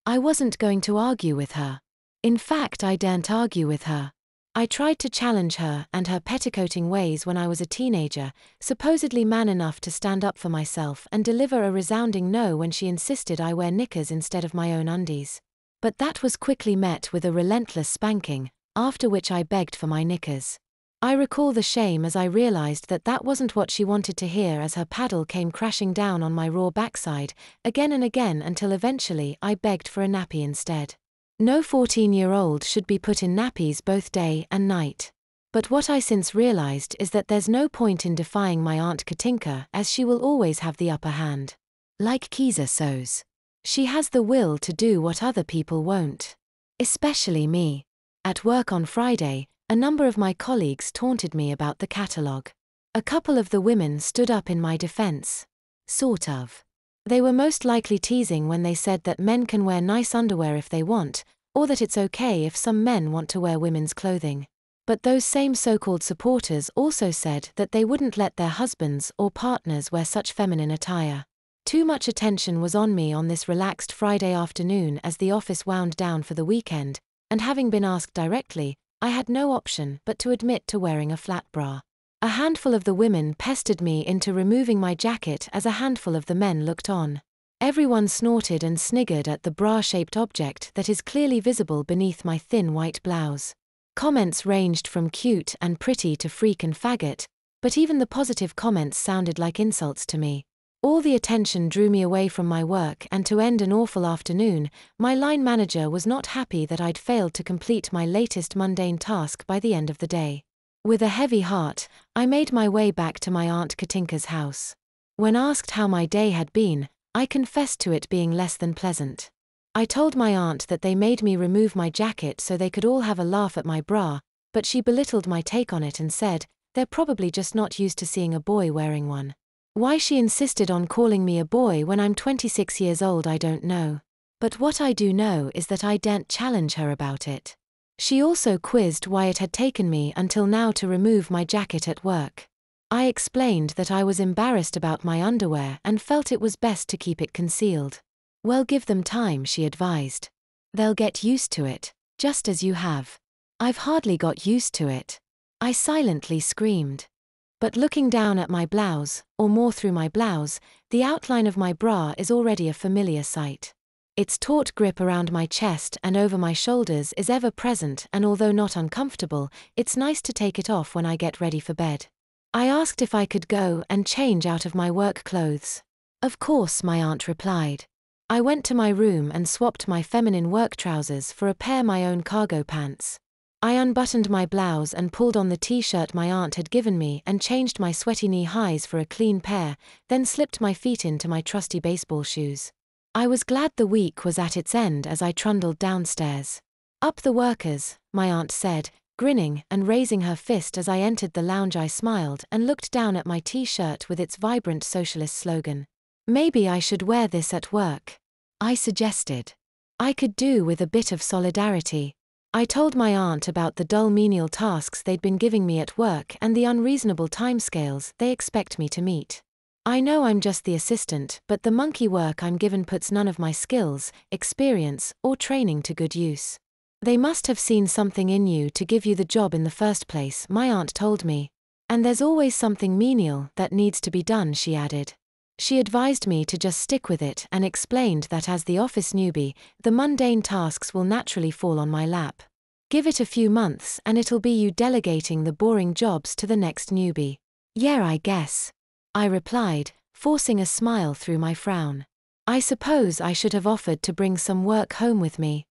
I wasn't going to argue with her. In fact, I daren't argue with her. I tried to challenge her and her petticoating ways when I was a teenager, supposedly man enough to stand up for myself, and deliver a resounding no when she insisted I wear knickers instead of my own undies. But that was quickly met with a relentless spanking, after which I begged for my knickers. I recall the shame as I realized that that wasn't what she wanted to hear as her paddle came crashing down on my raw backside, again and again, until eventually I begged for a nappy instead. No 14-year-old should be put in nappies both day and night. But what I since realized is that there's no point in defying my Aunt Katinka, as she will always have the upper hand. Like Kiza sows. She has the will to do what other people won't. Especially me. At work on Friday, a number of my colleagues taunted me about the catalogue. A couple of the women stood up in my defense. Sort of. They were most likely teasing when they said that men can wear nice underwear if they want, or that it's okay if some men want to wear women's clothing. But those same so-called supporters also said that they wouldn't let their husbands or partners wear such feminine attire. Too much attention was on me on this relaxed Friday afternoon as the office wound down for the weekend, and having been asked directly, I had no option but to admit to wearing a flat bra. A handful of the women pestered me into removing my jacket as a handful of the men looked on. Everyone snorted and sniggered at the bra-shaped object that is clearly visible beneath my thin white blouse. Comments ranged from cute and pretty to freak and faggot, but even the positive comments sounded like insults to me. All the attention drew me away from my work, and to end an awful afternoon, my line manager was not happy that I'd failed to complete my latest mundane task by the end of the day. With a heavy heart, I made my way back to my Aunt Katinka's house. When asked how my day had been, I confessed to it being less than pleasant. I told my aunt that they made me remove my jacket so they could all have a laugh at my bra, but she belittled my take on it and said, they're probably just not used to seeing a boy wearing one. Why she insisted on calling me a boy when I'm 26 years old I don't know. But what I do know is that I daren't challenge her about it. She also quizzed why it had taken me until now to remove my jacket at work. I explained that I was embarrassed about my underwear and felt it was best to keep it concealed. Well, give them time, she advised. They'll get used to it, just as you have. I've hardly got used to it. I silently screamed. But looking down at my blouse, or more through my blouse, the outline of my bra is already a familiar sight. Its taut grip around my chest and over my shoulders is ever present, and although not uncomfortable, it's nice to take it off when I get ready for bed. I asked if I could go and change out of my work clothes. Of course, my aunt replied. I went to my room and swapped my feminine work trousers for a pair of my own cargo pants. I unbuttoned my blouse and pulled on the t-shirt my aunt had given me and changed my sweaty knee-highs for a clean pair, then slipped my feet into my trusty baseball shoes. I was glad the week was at its end as I trundled downstairs. Up the workers, my aunt said, grinning and raising her fist as I entered the lounge. I smiled and looked down at my t-shirt with its vibrant socialist slogan. Maybe I should wear this at work, I suggested. I could do with a bit of solidarity. I told my aunt about the dull menial tasks they'd been giving me at work and the unreasonable timescales they expect me to meet. I know I'm just the assistant, but the monkey work I'm given puts none of my skills, experience, or training to good use. They must have seen something in you to give you the job in the first place, my aunt told me. And there's always something menial that needs to be done, she added. She advised me to just stick with it and explained that as the office newbie, the mundane tasks will naturally fall on my lap. Give it a few months and it'll be you delegating the boring jobs to the next newbie. Yeah, I guess, I replied, forcing a smile through my frown. I suppose I should have offered to bring some work home with me.